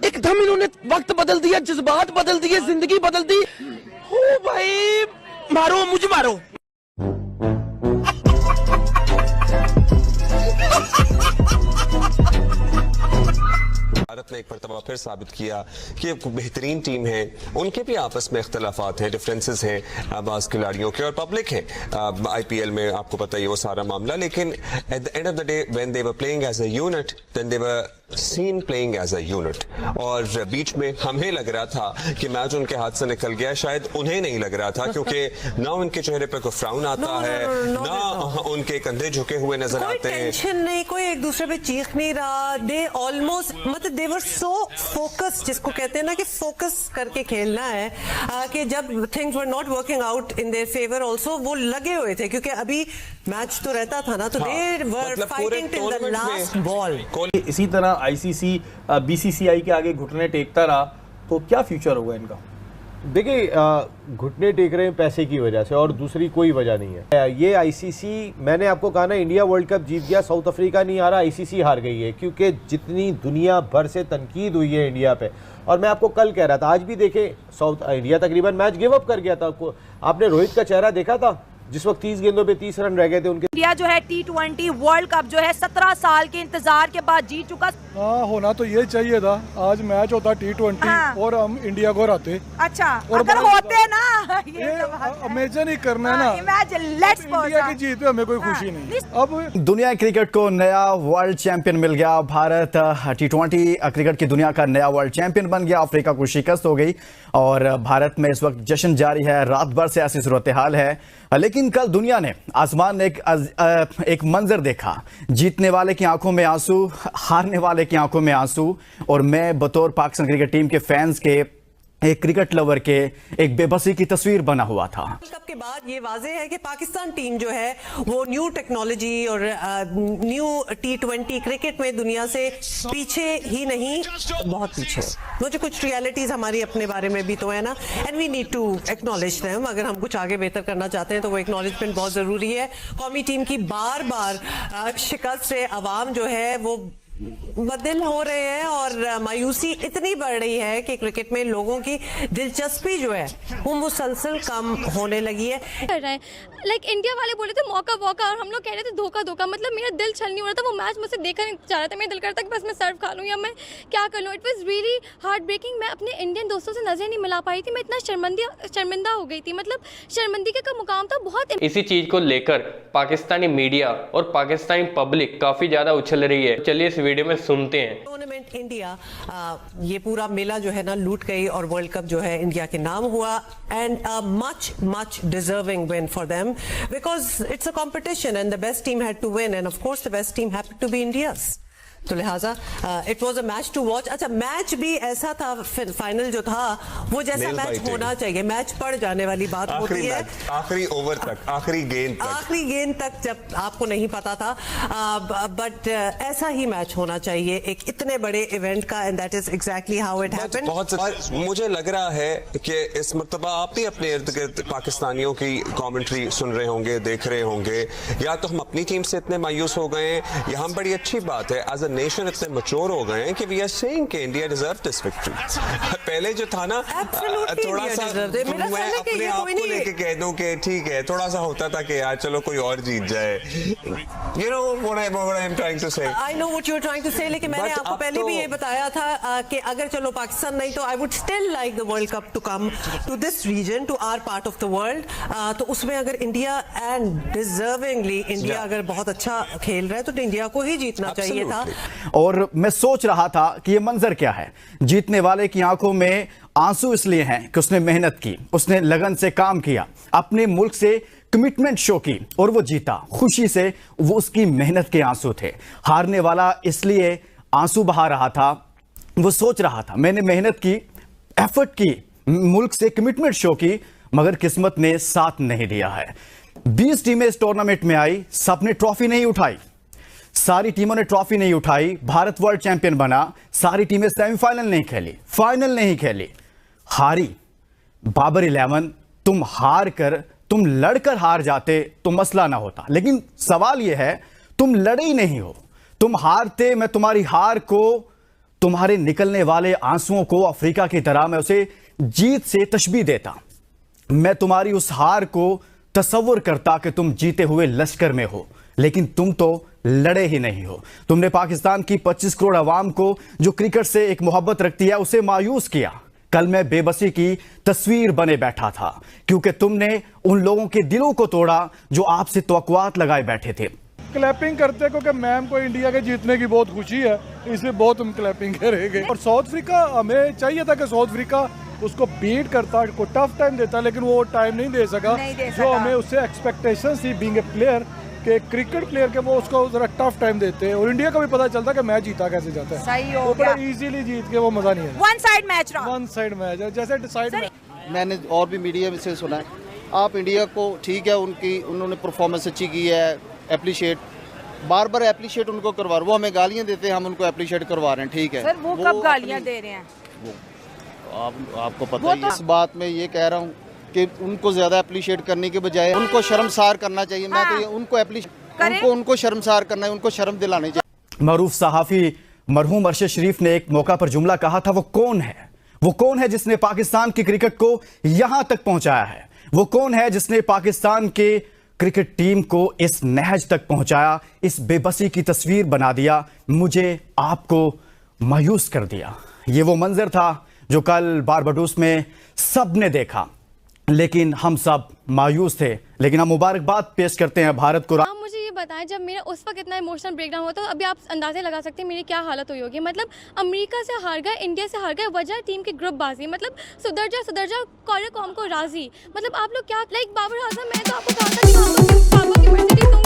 एकदम इन्होंने वक्त बदल दिया, जज्बात बदल दिए, जिंदगी बदल दी। ओ भाई मारो, मुझे मारो। भारत ने एक मरतबा फिर साबित किया कि एक बेहतरीन टीम है। उनके भी आपस में इख्तलाफात हैं, डिफरेंसेस हैं बाज़ खिलाड़ियों के और पब्लिक है। IPL में आपको पता ही है वो सारा मामला, लेकिन at the end of the day when they were playing as a unit then they were seen playing as a unit. और बीच में हमें लग रहा था कि मैच उनके हाथ से निकल गया, शायद उन्हें नहीं लग रहा था, क्योंकि ना उनके चेहरे पे कोई फ्राउन आता है, ना उनके कंधे झुके हुए नजर आते हैं, टेंशन नहीं, कोई एक दूसरे पे चीख नहीं रहा। दे ऑलमोस्ट मतलब दे वर सो फोकस, जिसको कहते हैं ना कि फोकस करके खेलना है, कि जब things were not working out in their favour also वो लगे हुए थे, क्योंकि अभी मैच तो रहता था ना, तो they were fighting till the last ball. इसी तरह ICC BCCI के आगे घुटने टेकता रहा तो क्या फ्यूचर होगा इनका? देखिए, घुटने टेक रहे हैं पैसे की वजह से, और दूसरी कोई वजह नहीं है। ये ICC, मैंने आपको कहा ना, इंडिया वर्ल्ड कप जीत गया, साउथ अफ्रीका नहीं हारा, ICC हार गई है, क्योंकि जितनी दुनिया भर से तनकीद हुई है इंडिया पे। और मैं आपको कल कह रहा था, आज भी देखे, साउथ इंडिया तकरीबन मैच गिव अप कर गया था। आपने रोहित का चेहरा देखा था जिस वक्त 30 गेंदों पे 30 रन रह गए थे उनके। इंडिया जो है T20 वर्ल्ड कप जो है 17 साल के इंतजार के बाद जीत चुका। हाँ, होना तो ये चाहिए था, आज मैच होता T20 और हम इंडिया को हराते। अच्छा, और अगर होते ना, ये इमेजिन ही करना है ना, इंडिया की जीत पे हमें कोई खुशी नहीं। अब दुनिया क्रिकेट को नया वर्ल्ड चैंपियन मिल गया। भारत T20 क्रिकेट की दुनिया का नया वर्ल्ड चैंपियन बन गया। अफ्रीका को शिकस्त हो गई और भारत में इस वक्त जश्न जारी है। रात भर से ऐसी सूरत हाल है, लेकिन कल दुनिया ने आसमान में एक मंजर देखा। जीतने वाले की आंखों में आंसू, हारने वाले की आंखों में आंसू। और मैं बतौर पाकिस्तान क्रिकेट टीम के फैंस के, एक क्रिकेट लवर के, एक बेबसी की तस्वीर बना हुआ था। वर्ल्ड कप के बाद ये वाजे है कि पाकिस्तान टीम जो है वो न्यू टेक्नोलॉजी और न्यू T20 क्रिकेट में दुनिया से पीछे ही नहीं, बहुत पीछे। मुझे कुछ रियलिटीज हमारी अपने बारे में भी तो है ना, and we need to acknowledge them. अगर हम कुछ आगे बेहतर करना चाहते हैं तो वो एक्नॉलेजमेंट बहुत जरूरी है। कौमी टीम की बार बार शिकस्त से अवाम जो है वो बदल हो रहे हैं और मायूसी इतनी बढ़ रही है कि क्रिकेट में लोगों की दिलचस्पी जो है वो मुसलसल कम होने लगी है। लाइक इंडिया वाले बोले थे मौका मौका, और हम लोग कह रहे थे धोखा धोखा। मतलब मेरा दिल छल नहीं हो रहा था, वो मैच मुझसे देखा नहीं जा रहा था। मेरा दिल करता कि बस मैं सर्व खा लूँ या मैं क्या कर लूँ। It was really heart breaking. मैं अपने इंडियन दोस्तों से नजर नहीं मिला पाई थी। मैं इतना शर्मिंदा हो गई थी, मतलब शर्मिंदगी का मुकाम था बहुत। इसी चीज को लेकर पाकिस्तानी मीडिया और पाकिस्तानी पब्लिक काफी ज्यादा उछल रही है। चलिए इस वीडियो में सुनते हैं। टूर्नामेंट इंडिया, ये पूरा मेला जो है ना लूट गई और वर्ल्ड कप जो है इंडिया के नाम हुआ, and much deserving win for them because it's a competition and the best team had to win, and of course the best team happened to be India's. तो लिहाजा it was a match to watch. अच्छा, match भी ऐसा था, final जो था वो जैसा मैच होना चाहिए। मैच पड़ जाने वाली बात होती है आखिरी ओवर तक, आखिरी गेंद तक जब आपको नहीं पता था, बट ऐसा ही मैच होना चाहिए एक इतने बड़े इवेंट का, and that is exactly how it happened. बहुत मुझे लग रहा है कि इस मर्तबा आप भी अपने इर्द गिर्द पाकिस्तानियों की कमेंट्री सुन रहे होंगे, देख रहे होंगे, या तो हम अपनी टीम से इतने मायूस हो गए हैं, या हम बड़ी अच्छी बात है एज नेशन इतने मैच्योर हो गए हैं कि वी आर सेइंग कि इंडिया डिजर्व दिस विक्ट्री। पहले जो था ना, थोड़ा सा मैं अपने आप को लेके कह दूं कि ठीक है, थोड़ा सा होता था कि यार चलो कोई और जीत जाए, you know what I am trying to say. I know what you are trying to say, लेकिन मैंने आपको पहले भी ये बताया था कि अगर चलो पाकिस्तान नहीं तो I would still like the world cup to come to this region, to our part of the world. तो उसमें अगर इंडिया, एंड डिजर्विंगली इंडिया अगर बहुत अच्छा खेल रहा है तो इंडिया को ही जीतना चाहिए था। और मैं सोच रहा था कि ये मंजर क्या है। जीतने वाले की आंखों में आंसू इसलिए हैं कि उसने मेहनत की, उसने लगन से काम किया, अपने मुल्क से कमिटमेंट शो की और वो जीता। खुशी से वो उसकी मेहनत के आंसू थे। हारने वाला इसलिए आंसू बहा रहा था, वो सोच रहा था मैंने मेहनत की, एफर्ट की, मुल्क से कमिटमेंट शो की, मगर किस्मत ने साथ नहीं दिया है। 20 टीमें इस टूर्नामेंट में आई, सबने ट्रॉफी नहीं उठाई, सारी टीमों ने ट्रॉफी नहीं उठाई। भारत वर्ल्ड चैंपियन बना, सारी टीमें सेमीफाइनल नहीं खेली, फाइनल नहीं खेली, हारी। बाबर 11, तुम हार कर, तुम लड़कर हार जाते तो मसला ना होता, लेकिन सवाल यह है तुम लड़े ही नहीं हो, तुम हारते, मैं तुम्हारी हार को, तुम्हारे निकलने वाले आंसुओं को अफ्रीका की तरह मैं उसे जीत से तशबीह देता। मैं तुम्हारी उस हार को तसव्वुर करता कि तुम जीते हुए लश्कर में हो, लेकिन तुम तो लड़े ही नहीं हो। तुमने पाकिस्तान की 25 करोड़ आवाम को जो क्रिकेट से एक मोहब्बत रखती है उसे मायूस किया। कल मैं बेबसी की तस्वीर बने बैठा था क्योंकि तुमने उन लोगों के दिलों को तोड़ा जो आपसे तवक्कुआत लगाए बैठे थे। क्लैपिंग करते क्योंकि मैम को इंडिया के जीतने की बहुत खुशी है, इसलिए बहुत हम क्लैपिंग करेंगे। और साउथ अफ्रीका, हमें चाहिए था कि साउथ अफ्रीका उसको बीट करता, को टफ टाइम देता, लेकिन वो टाइम नहीं दे सका जो हमें उससे एक्सपेक्टेशन थी बीइंग ए प्लेयर के क्रिकेट प्लेयर के, वो उसको जरा टफ टाइम देते हैं। और इंडिया का भी पता चलता कि मैच जीता कैसे जाता है। सही हो वो गया। बड़ा इजीली जीत के वो मजा नहीं है। वन साइड मैच रहा। वन साइड मैच है, जैसे डिसाइड। मैंने और भी मीडिया में से सुना है, आप इंडिया को ठीक है, उन्होंने परफॉर्मेंस अच्छी की है, एप्रिशिएट, बार बार एप्रिशिएट उनको करवा रहे, वो हमें गालियां देते हैं, हम उनको एप्रिशिएट करवा रहे हैं, ठीक है। सर वो कब गालियां दे रहे हैं? आपको पता ही है। इस बात में ये कह रहा हूँ कि उनको ज्यादा एप्रिशिएट करने के बजाय उनको शर्मसार करना चाहिए। मैं तो ये उनको शर्मसार करना है, उनको शर्म दिलानी चाहिए। मरूफ सहाफी मरहूम अरशद शरीफ ने एक मौका पर जुमला कहा था, वो कौन है? वो कौन है जिसने पाकिस्तान की क्रिकेट को यहां तक पहुंचाया है? वो कौन है जिसने पाकिस्तान के क्रिकेट टीम को इस नहज तक पहुंचाया, इस बेबसी की तस्वीर बना दिया, मुझे आपको मायूस कर दिया? ये वो मंजर था जो कल बारबाडोस में सबने देखा, लेकिन हम सब मायूस थे। लेकिन हम मुबारकबाद पेश करते हैं भारत को। आप मुझे ये बताएं, जब मेरा उस वक्त इतना इमोशनल ब्रेकडाउन हुआ, तो अभी आप अंदाजे लगा सकते हैं मेरी क्या हालत हुई होगी। मतलब अमेरिका से हार गए, इंडिया से हार गए, वजह टीम की ग्रुप बाजी। मतलब सुधर जा कौम को राजी। मतलब आप लोग क्या, लाइक बाबर आजम, मैं तो आपको कहा था कि पापा की मर्जी